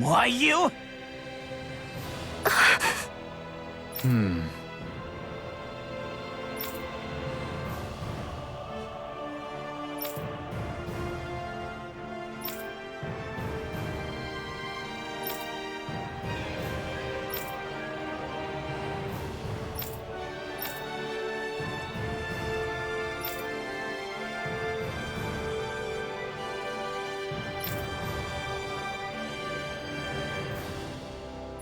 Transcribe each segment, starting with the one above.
Why you?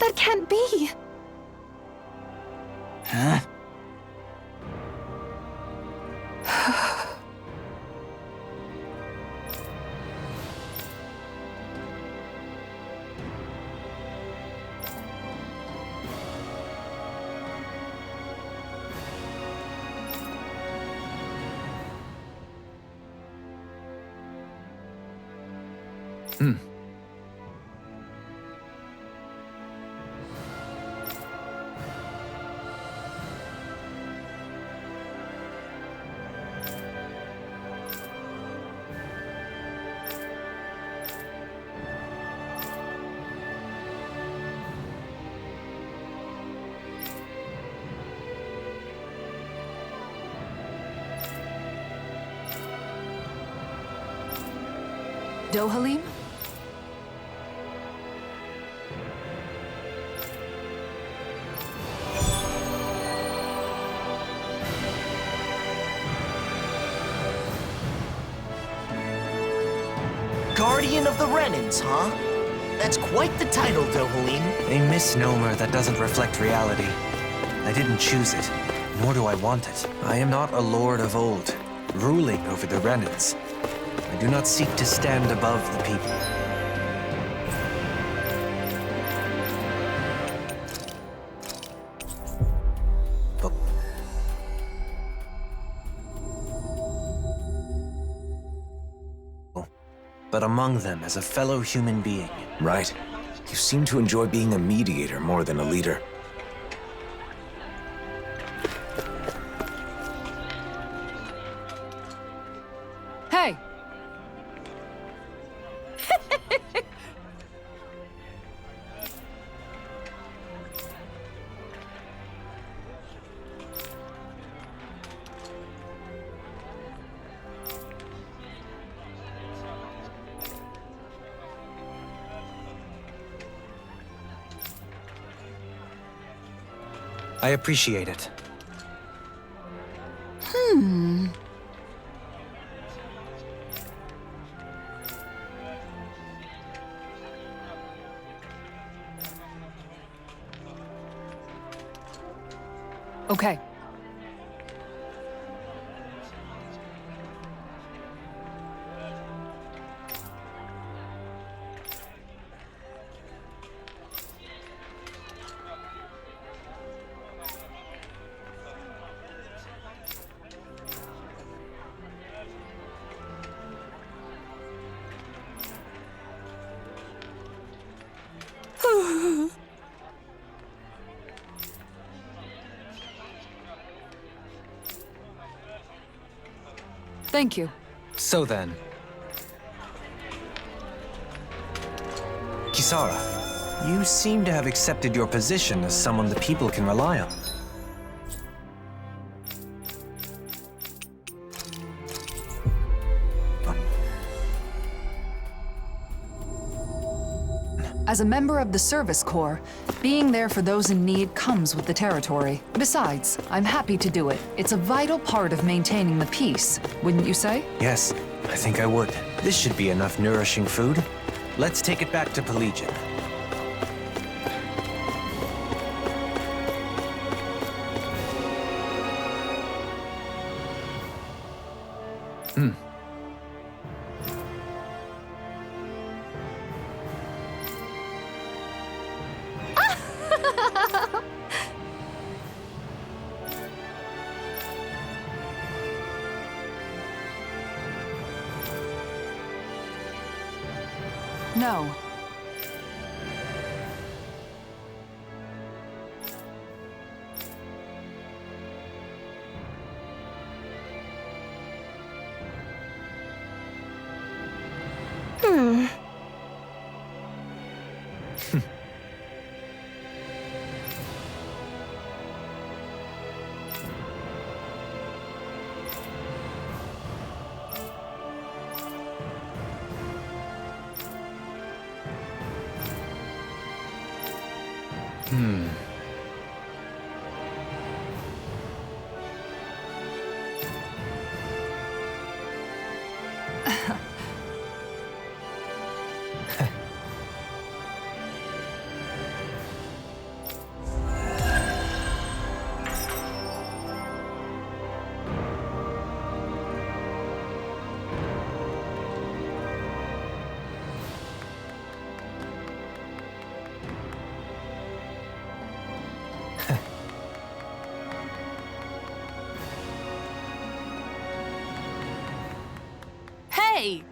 That can't be. Huh? Dohalim? Guardian of the Renans, huh? That's quite the title, Dohalim. A misnomer that doesn't reflect reality. I didn't choose it, nor do I want it. I am not a lord of old, ruling over the Renans. I do not seek to stand above the people. But among them as a fellow human being. Right. You seem to enjoy being a mediator more than a leader. Hey! I appreciate it. Okay. Thank you. So then... Kisara, you seem to have accepted your position as someone the people can rely on. As a member of the Service Corps, being there for those in need comes with the territory. Besides, I'm happy to do it. It's a vital part of maintaining the peace, wouldn't you say? Yes, I think I would. This should be enough nourishing food. Let's take it back to Pelegion. No. Hey!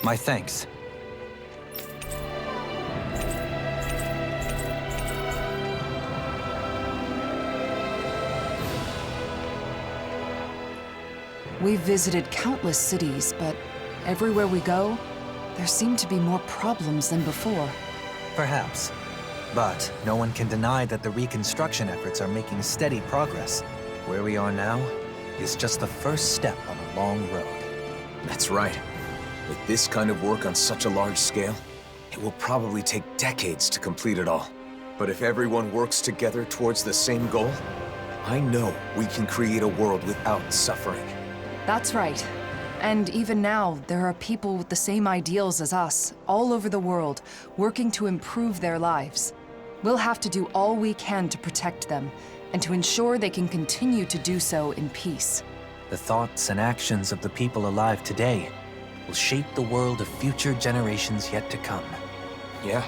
My thanks. We've visited countless cities, but everywhere we go, there seem to be more problems than before. Perhaps. But no one can deny that the reconstruction efforts are making steady progress. Where we are now is just the first step on a long road. That's right. With this kind of work on such a large scale, it will probably take decades to complete it all. But if everyone works together towards the same goal, I know we can create a world without suffering. That's right. And even now, there are people with the same ideals as us, all over the world, working to improve their lives. We'll have to do all we can to protect them, and to ensure they can continue to do so in peace. The thoughts and actions of the people alive today will shape the world of future generations yet to come. Yeah,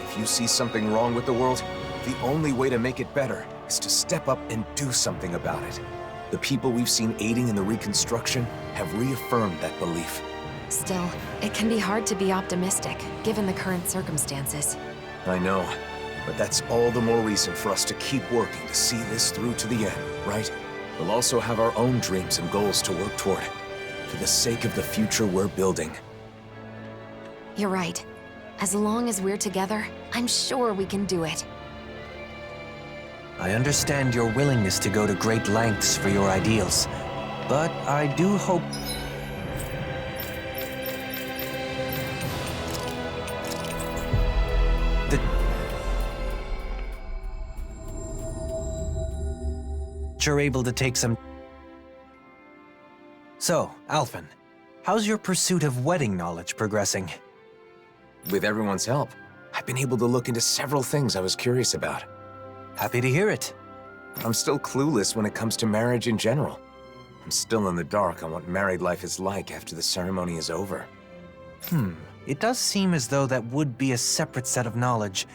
if you see something wrong with the world, the only way to make it better is to step up and do something about it. The people we've seen aiding in the reconstruction have reaffirmed that belief. Still, it can be hard to be optimistic, given the current circumstances. I know, but that's all the more reason for us to keep working to see this through to the end, right? We'll also have our own dreams and goals to work toward, for the sake of the future we're building. You're right. As long as we're together, I'm sure we can do it. I understand your willingness to go to great lengths for your ideals, but I do hope... that you're able to take some... So, Alphen, how's your pursuit of wedding knowledge progressing? With everyone's help, I've been able to look into several things I was curious about. Happy to hear it. I'm still clueless when it comes to marriage in general. I'm still in the dark on what married life is like after the ceremony is over. It does seem as though that would be a separate set of knowledge.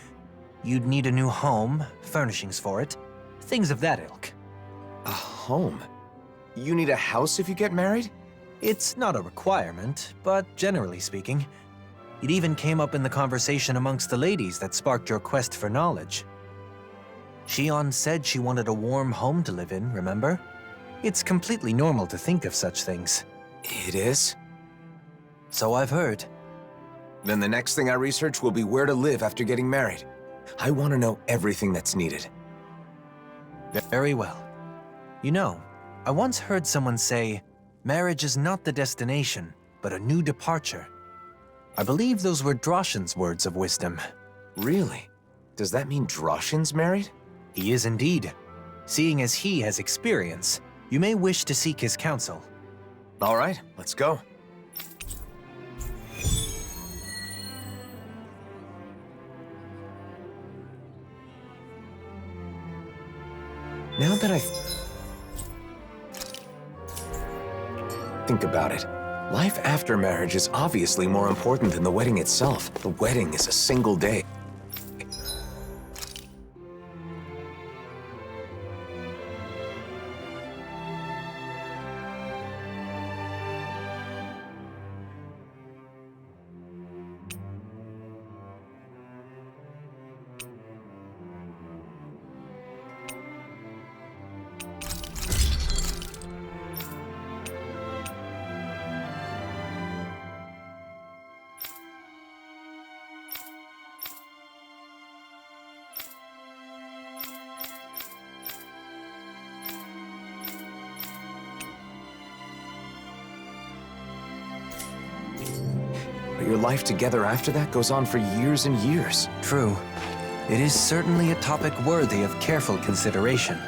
You'd need a new home, furnishings for it, things of that ilk. A home? You need a house if you get married? It's not a requirement, but generally speaking, it even came up in the conversation amongst the ladies that sparked your quest for knowledge. Shion said she wanted a warm home to live in, remember? It's completely normal to think of such things. It is? So I've heard. Then the next thing I research will be where to live after getting married. I want to know everything that's needed. Very well. You know, I once heard someone say, marriage is not the destination, but a new departure. I believe those were Droshin's words of wisdom. Really? Does that mean Droshin's married? He is indeed. Seeing as he has experience, you may wish to seek his counsel. All right, let's go. Now that I think about it, life after marriage is obviously more important than the wedding itself. The wedding is a single day. But your life together after that goes on for years and years. True. It is certainly a topic worthy of careful consideration.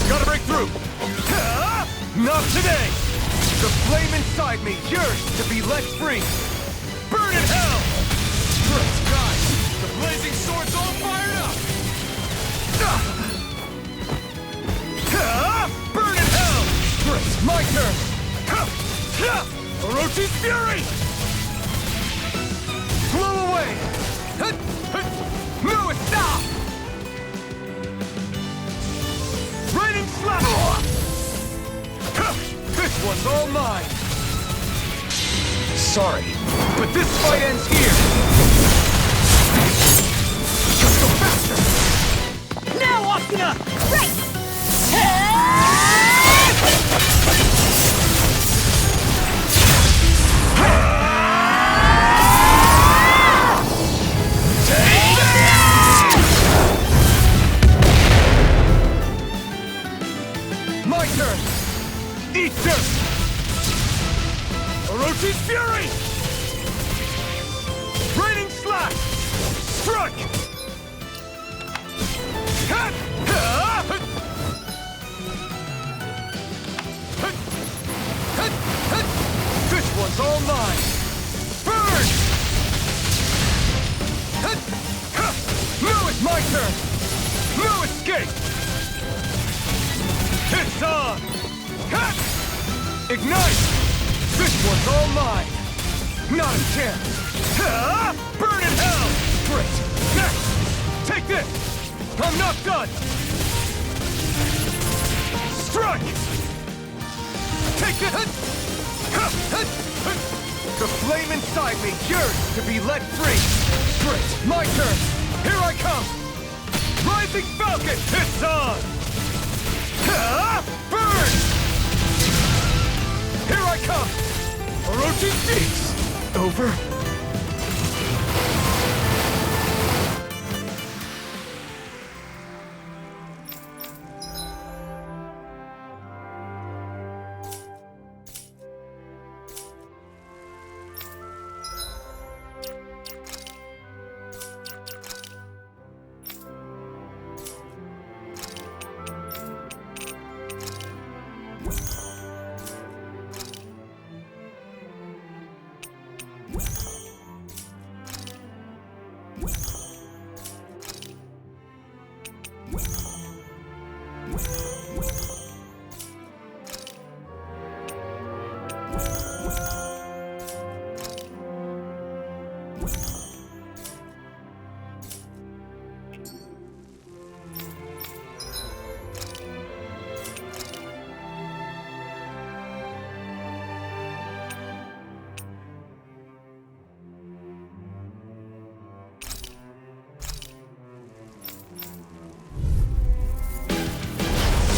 Gotta break through! Not today! The flame inside me yearns to be let free! Burn in hell! Great guys! The blazing sword's all fired up! Burn in hell! Great, my turn! Orochi's fury! Blow away! No, stop! Raining slap! This one's all mine! Sorry, but this fight ends here! Let's go faster! Now, Asuna! Right! My turn! Eat dirt! Orochi's fury! Raining slash! Strike! This one's all mine! Burn! Now it's my turn! No escape! It's on! Ignite! This one's all mine! Not a chance! Burn in hell! Great! Next! Take this! I'm not done! Strike! Take this! The flame inside me yearns to be let free! Great! My turn! Here I come! Rising Falcon! It's on! Burn! Here I come! Orochi Beats! Over?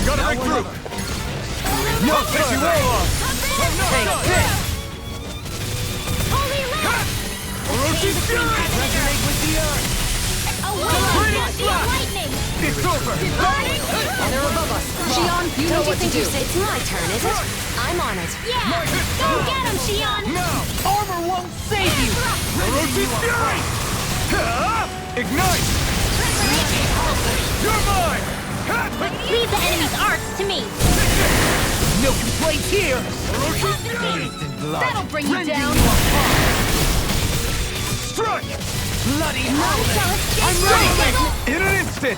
Gotta break through! No, take you all off! Take this! Holy Land! Orochi's Fury! Resonate with the earth! Lightning! It's over! They're above us. Shion, you know what to do. It's my turn, is it? I'm on it. Yeah! Go get him, Shion! Now! Armor won't save you! Orochi's Fury! Ignite! You're mine! Leave the enemy's arcs to me! No complaints here! Orochi's Fury! That'll bring you down! Strike! Bloody I'm ready! In an instant!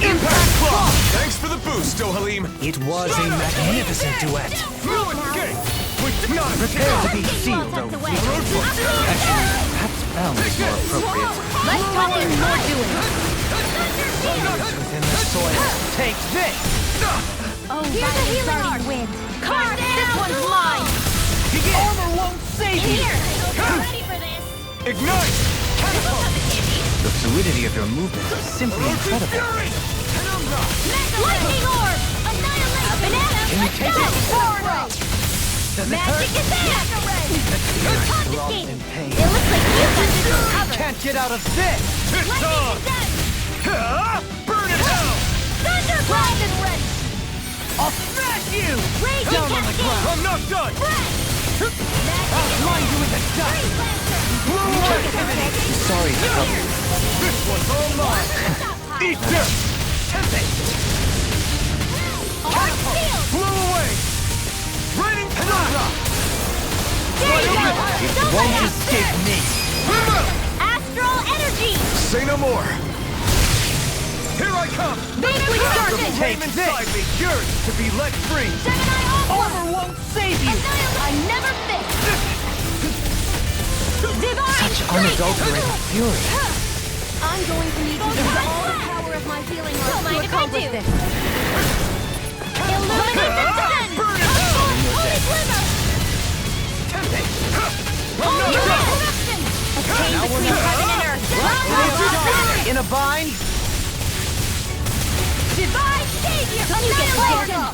Impact Claw! Thanks for the boost, Dohalim! It was a magnificent duet. No escape! We're not Prepare to be sealed, Lots though. away. Perhaps bound is more appropriate. Let's talk in more doing! Within the soil. Take this! Oh, here's a healing arc! Wind. Card This one's mine! Armor won't save you! Here! Ready for this? Ignite! The fluidity of your movement is simply incredible. Fury! Lightning orb! Annihilation! Can you take it? Does it Magic hurt? attack! Lost in pain. It looks like you got this covered! Can't get out of this! It's on! Burn in hell! Thunderblast and wrench! I'll smash you! Rage Down on the cascade! ground! I'm not done! I'll blind you with the dust! Sorry to trouble you. This one's all mine! Eat this! Blew away! Raining Penumbra! There you go! It won't escape me. Astral energy! Say no more! Here I come! Liquid The darkness! flame inside me yearns to be let free! Gemini Aqua! Armor won't save you! I never miss! Divine Such strike! unadulterated fury. I'm going to need to use all the power of my healing Don't arts mind to if I accomplish do. this. Illuminate the sun! Burn it out! Holy glimmer! Holy eruption! A chain between heaven and earth! In a bind? Divine savior! Annihilation!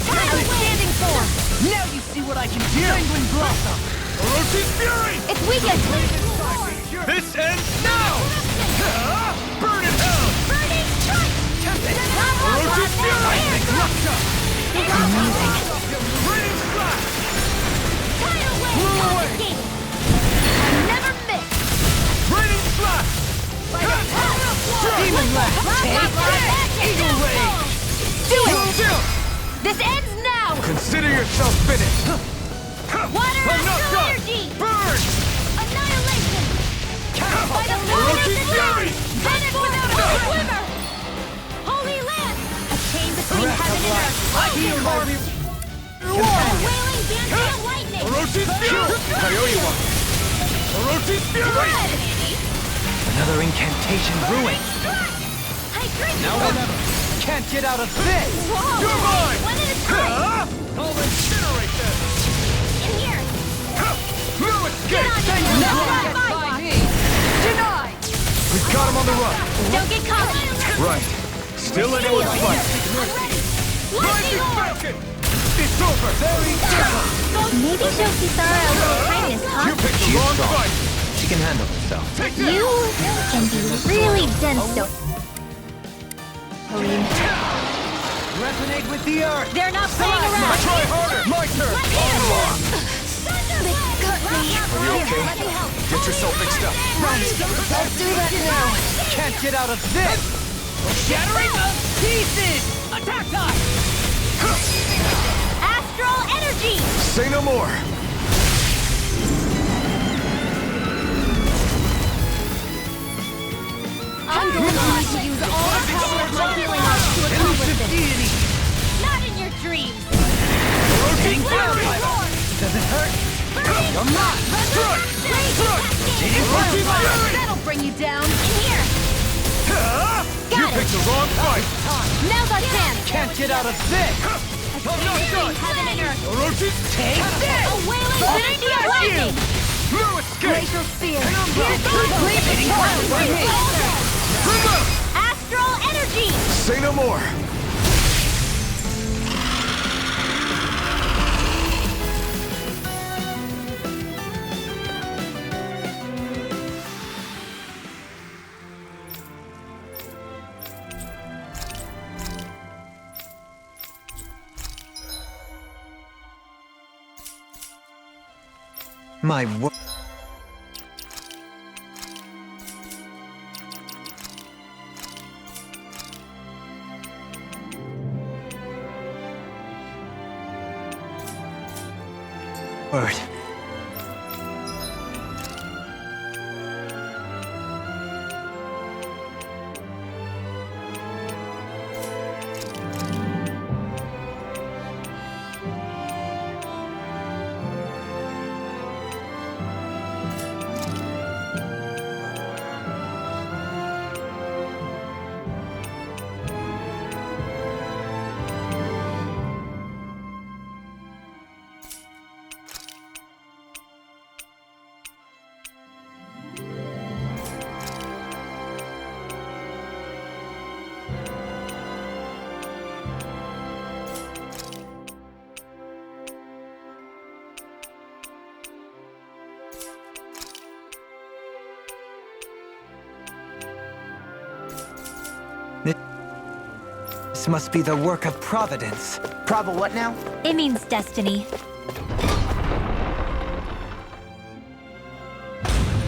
Outstanding form! Now you see what I can do! Penguin Blossom! Orochi's Fury! It's weakened! This ends now! Burn in hell! Burning strike! Orochi's Fury! Raining Slash! Tidal Blew wave! away! Escape! I never miss! Raining Slash! Demon Lash! Eagle Ray! Do it! Still! This ends now! Consider yourself finished! Water I'm not astral done! energy! Burn! Annihilation! By the power of Orochi's the Fury! land! Vanish without a glimmer! Holy land! A chain between heaven and earth! I heal Harvey! Wailing dancing lightning! Orochi's Fury! I owe you one! Orochi's Fury! Red! Another incantation ruined. I drink Now or never! Can't get out of this! Whoa! You're mine! One at a time! I'll incinerate them! In here! No escape! No run by By one! me! Denied! We've got him on the run! Don't get caught! Right. Still anyone's fight. Lightning orb! Falcon! It's over! Very Maybe show Kisara a little kindness, You huh? picked the wrong fight! She can handle herself. Take that! You can be really dense, though. Resonate with the earth! They're not playing around! Try harder! My turn! Onward! They cut me! Are you okay? Let me help! Get yourself fixed up! Let's do that now. Can't get out of this! Shattering of pieces! Attack time! Astral energy! Say no more! I'm going to need to use all the power of my healing arts to accomplish this. Deity! Not in your dreams! Orochi's Fury! Does it hurt? Come on! Strike! Strike! Orochi's Fury! That'll bring you down! In here! You picked the wrong fight! Now's our chance! Can't get out of this! I'm not done! Heaven and earth! Orochi's Take this! A wailing energy of lightning! no escape! Glacial Sphere. Bleeding ground for me! Astral energy! Say no more! My word. This must be the work of Providence. Prava what now? It means destiny.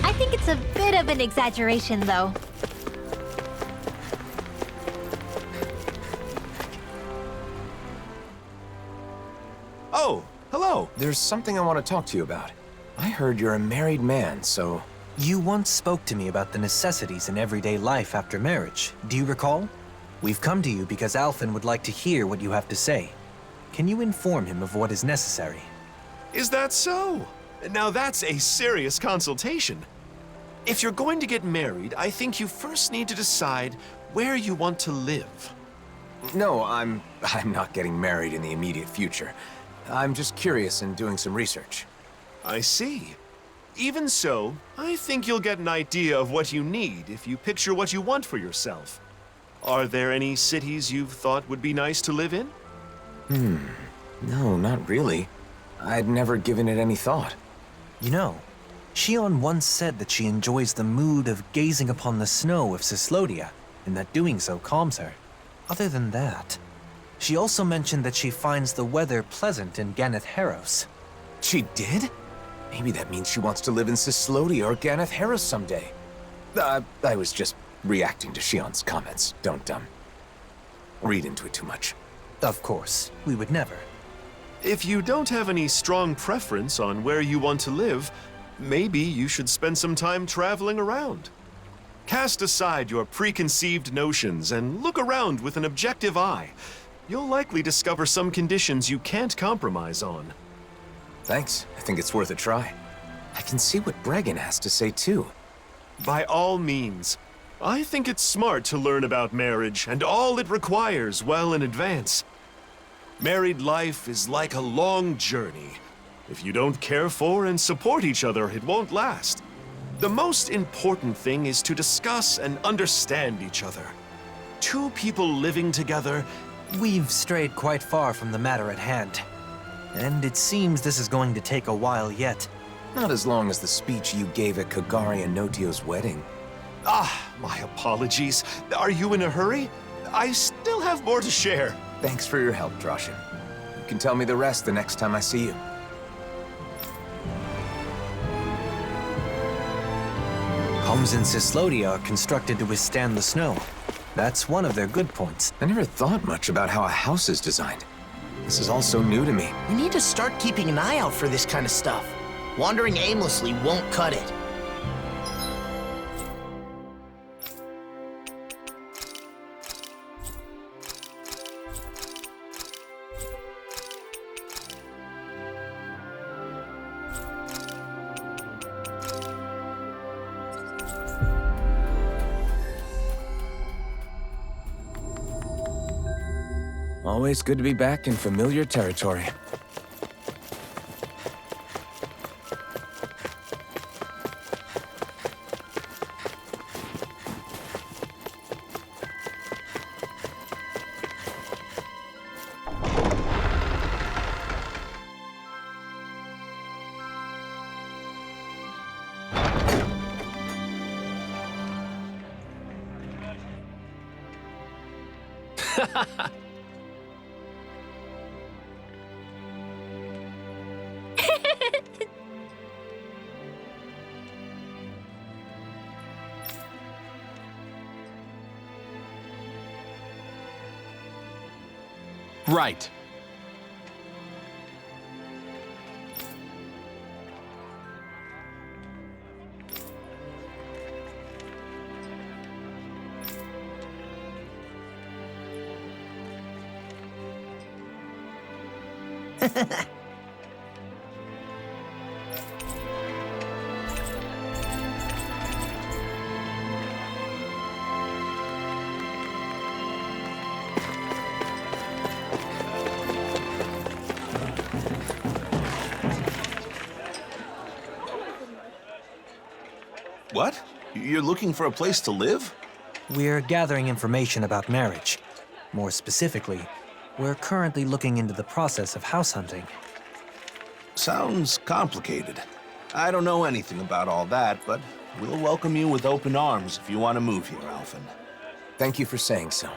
I think it's a bit of an exaggeration, though. Oh, hello. There's something I want to talk to you about. I heard you're a married man, so... You once spoke to me about the necessities in everyday life after marriage. Do you recall? We've come to you because Alphen would like to hear what you have to say. Can you inform him of what is necessary? Is that so? Now that's a serious consultation. If you're going to get married, I think you first need to decide where you want to live. No, I'm not getting married in the immediate future. I'm just curious and doing some research. I see. Even so, I think you'll get an idea of what you need if you picture what you want for yourself. Are there any cities you've thought would be nice to live in? No, not really. I'd never given it any thought. You know, Shion once said that she enjoys the mood of gazing upon the snow of Cislodia, and that doing so calms her. Other than that, she also mentioned that she finds the weather pleasant in Ganeth Heros. She did? Maybe that means she wants to live in Cislodia or Ganeth Heros someday. I was just reacting to Shion's comments. Don't, read into it too much. Of course, we would never. If you don't have any strong preference on where you want to live, maybe you should spend some time traveling around. Cast aside your preconceived notions and look around with an objective eye. You'll likely discover some conditions you can't compromise on. Thanks. I think it's worth a try. I can see what Bregan has to say, too. By all means. I think it's smart to learn about marriage and all it requires well in advance. Married life is like a long journey. If you don't care for and support each other, it won't last. The most important thing is to discuss and understand each other. Two people living together. We've strayed quite far from the matter at hand. And it seems this is going to take a while yet. Not as long as the speech you gave at Kagari and Notio's wedding. My apologies. Are you in a hurry? I still have more to share. Thanks for your help, Droshin. You can tell me the rest the next time I see you. Homes in Cislodia are constructed to withstand the snow. That's one of their good points. I never thought much about how a house is designed. This is all so new to me. We need to start keeping an eye out for this kind of stuff. Wandering aimlessly won't cut it. Always good to be back in familiar territory. Right. What? You're looking for a place to live? We're gathering information about marriage. More specifically, we're currently looking into the process of house hunting. Sounds complicated. I don't know anything about all that, but we'll welcome you with open arms if you want to move here, Alphen. Thank you for saying so.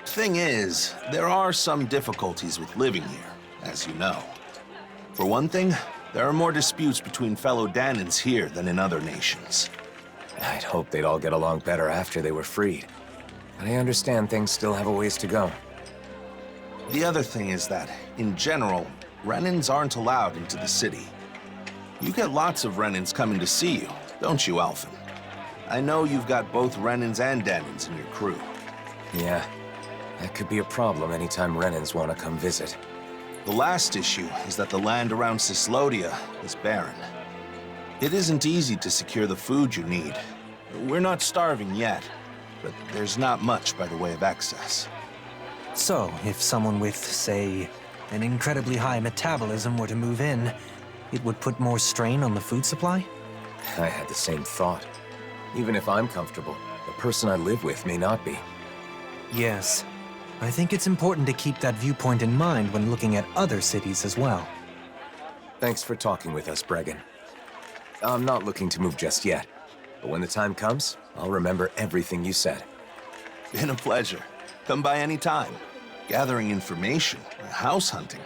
Thing is, there are some difficulties with living here, as you know. For one thing, there are more disputes between fellow Danans here than in other nations. I'd hoped they'd all get along better after they were freed. But I understand things still have a ways to go. The other thing is that, in general, Renans aren't allowed into the city. You get lots of Renans coming to see you, don't you, Alphen? I know you've got both Renans and Danans in your crew. Yeah, that could be a problem anytime Renans want to come visit. The last issue is that the land around Cyslodia is barren. It isn't easy to secure the food you need. We're not starving yet, but there's not much by the way of excess. So, if someone with, say, an incredibly high metabolism were to move in, it would put more strain on the food supply? I had the same thought. Even if I'm comfortable, the person I live with may not be. Yes. I think it's important to keep that viewpoint in mind when looking at other cities as well. Thanks for talking with us, Bregan. I'm not looking to move just yet, but when the time comes, I'll remember everything you said. Been a pleasure. Come by any time. Gathering information, house hunting.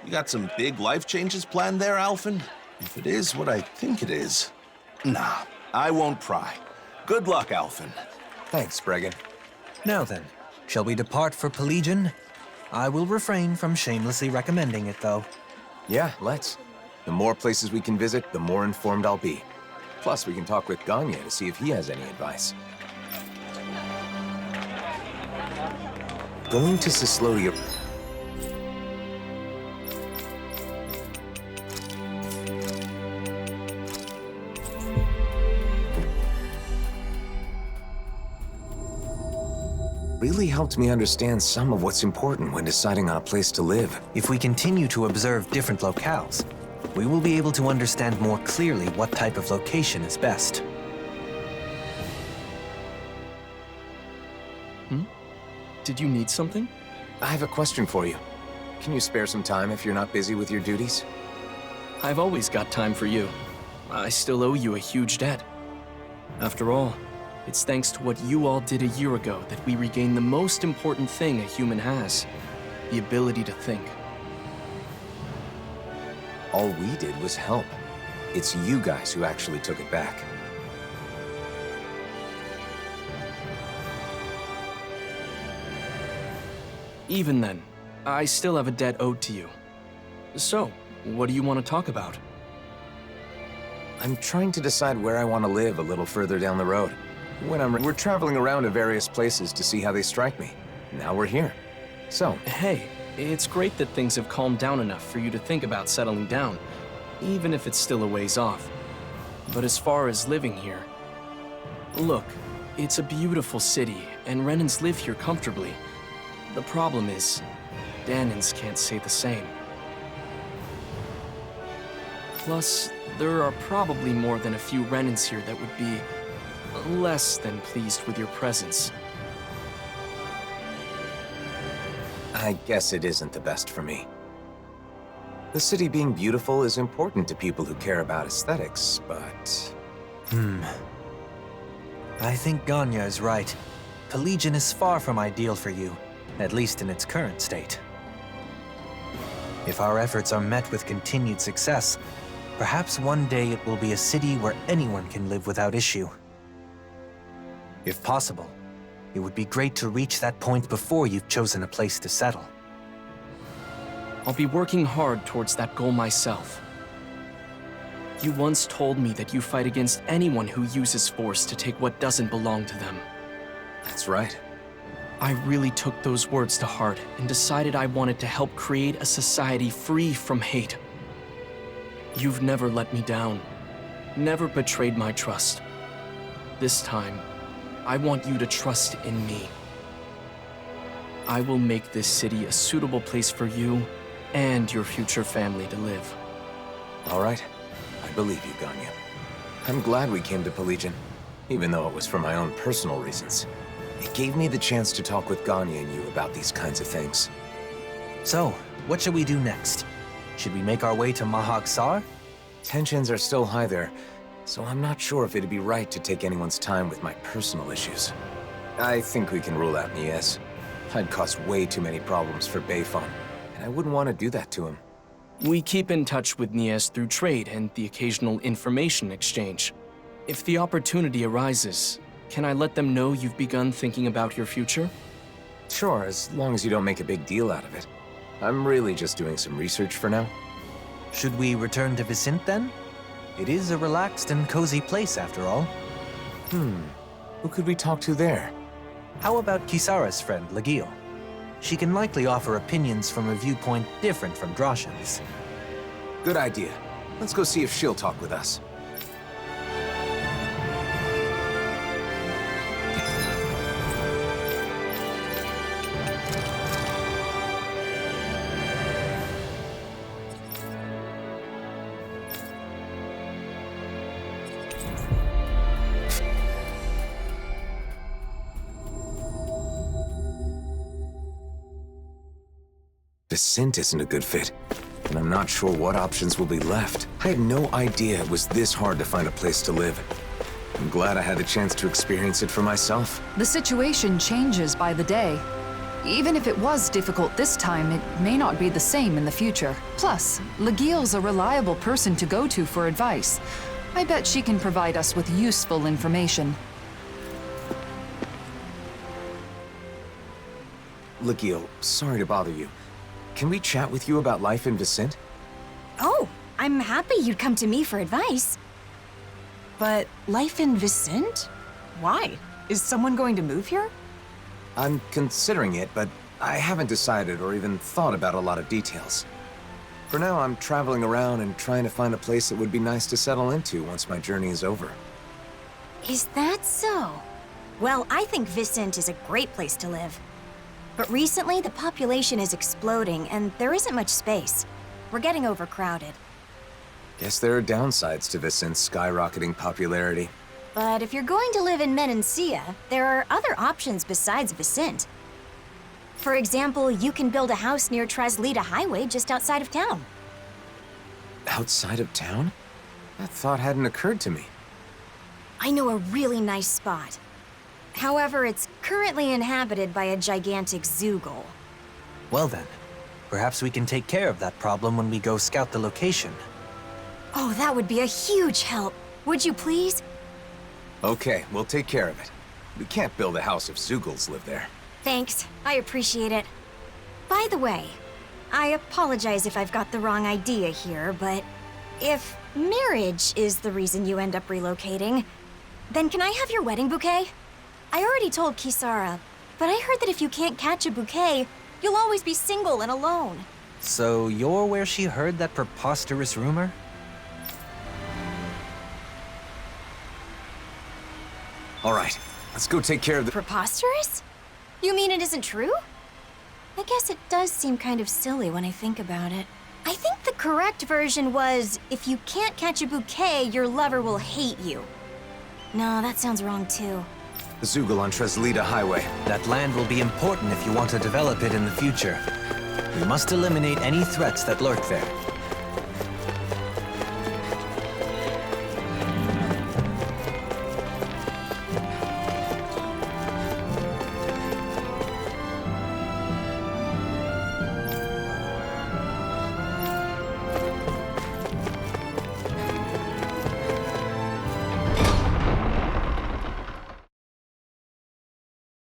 You got some big life changes planned there, Alphen? If it is what I think it is. Nah, I won't pry. Good luck, Alphen. Thanks, Bregan. Now then, shall we depart for Pelegion? I will refrain from shamelessly recommending it, though. Yeah, let's. The more places we can visit, the more informed I'll be. Plus, we can talk with Gagne to see if he has any advice. Going to Cyslodia... really helped me understand some of what's important when deciding on a place to live. If we continue to observe different locales, we will be able to understand more clearly what type of location is best. Did you need something? I have a question for you. Can you spare some time if you're not busy with your duties? I've always got time for you. I still owe you a huge debt. After all, it's thanks to what you all did a year ago that we regained the most important thing a human has, the ability to think. All we did was help. It's you guys who actually took it back. Even then, I still have a debt owed to you. So, what do you want to talk about? I'm trying to decide where I want to live a little further down the road. We're traveling around to various places to see how they strike me. Now we're here. So, Hey, it's great that things have calmed down enough for you to think about settling down, even if it's still a ways off. But as far as living here, look, it's a beautiful city, and Renans live here comfortably. The problem is, Danans can't say the same. Plus, there are probably more than a few Renans here that would be less than pleased with your presence. I guess it isn't the best for me. The city being beautiful is important to people who care about aesthetics, but... I think Gagne is right. Pelegion is far from ideal for you, at least in its current state. If our efforts are met with continued success, perhaps one day it will be a city where anyone can live without issue. If possible, it would be great to reach that point before you've chosen a place to settle. I'll be working hard towards that goal myself. You once told me that you fight against anyone who uses force to take what doesn't belong to them. That's right. I really took those words to heart and decided I wanted to help create a society free from hate. You've never let me down, never betrayed my trust. This time, I want you to trust in me. I will make this city a suitable place for you and your future family to live. All right. I believe you, Ganya. I'm glad we came to Pelegion, even though it was for my own personal reasons. It gave me the chance to talk with Ganya and you about these kinds of things. So, what should we do next? Should we make our way to Mahag Sar? Tensions are still high there, so I'm not sure if it'd be right to take anyone's time with my personal issues. I think we can rule out Nies. I'd cause way too many problems for Beifong, and I wouldn't want to do that to him. We keep in touch with Nies through trade and the occasional information exchange. If the opportunity arises, can I let them know you've begun thinking about your future? Sure, as long as you don't make a big deal out of it. I'm really just doing some research for now. Should we return to Vicente then? It is a relaxed and cozy place after all. Who could we talk to there? How about Kisara's friend, Legio? She can likely offer opinions from a viewpoint different from Droshan's. Good idea. Let's go see if she'll talk with us. Vicente isn't a good fit, and I'm not sure what options will be left. I had no idea it was this hard to find a place to live. I'm glad I had the chance to experience it for myself. The situation changes by the day. Even if it was difficult this time, it may not be the same in the future. Plus, Legio's a reliable person to go to for advice. I bet she can provide us with useful information. Legio, sorry to bother you. Can we chat with you about life in Vicente? Oh, I'm happy you'd come to me for advice. But life in Vicente? Why? Is someone going to move here? I'm considering it, but I haven't decided or even thought about a lot of details. For now, I'm traveling around and trying to find a place that would be nice to settle into once my journey is over. Is that so? Well, I think Vicente is a great place to live. But recently, the population is exploding, and there isn't much space. We're getting overcrowded. Guess there are downsides to Vicente's skyrocketing popularity. But if you're going to live in Menancia, there are other options besides Vicente. For example, you can build a house near Traslita Highway just outside of town. Outside of town? That thought hadn't occurred to me. I know a really nice spot. However, it's currently inhabited by a gigantic Zoogle. Well then, perhaps we can take care of that problem when we go scout the location. Oh, that would be a huge help. Would you please? Okay, we'll take care of it. We can't build a house if Zoogles live there. Thanks, I appreciate it. By the way, I apologize if I've got the wrong idea here, but if marriage is the reason you end up relocating, then can I have your wedding bouquet? I already told Kisara, but I heard that if you can't catch a bouquet, you'll always be single and alone. So you're where she heard that preposterous rumor? All right, let's go take care of the... Preposterous? You mean it isn't true? I guess it does seem kind of silly when I think about it. I think the correct version was, if you can't catch a bouquet, your lover will hate you. No, that sounds wrong too. The Zoogle on Traslita Highway. That land will be important if you want to develop it in the future. We must eliminate any threats that lurk there.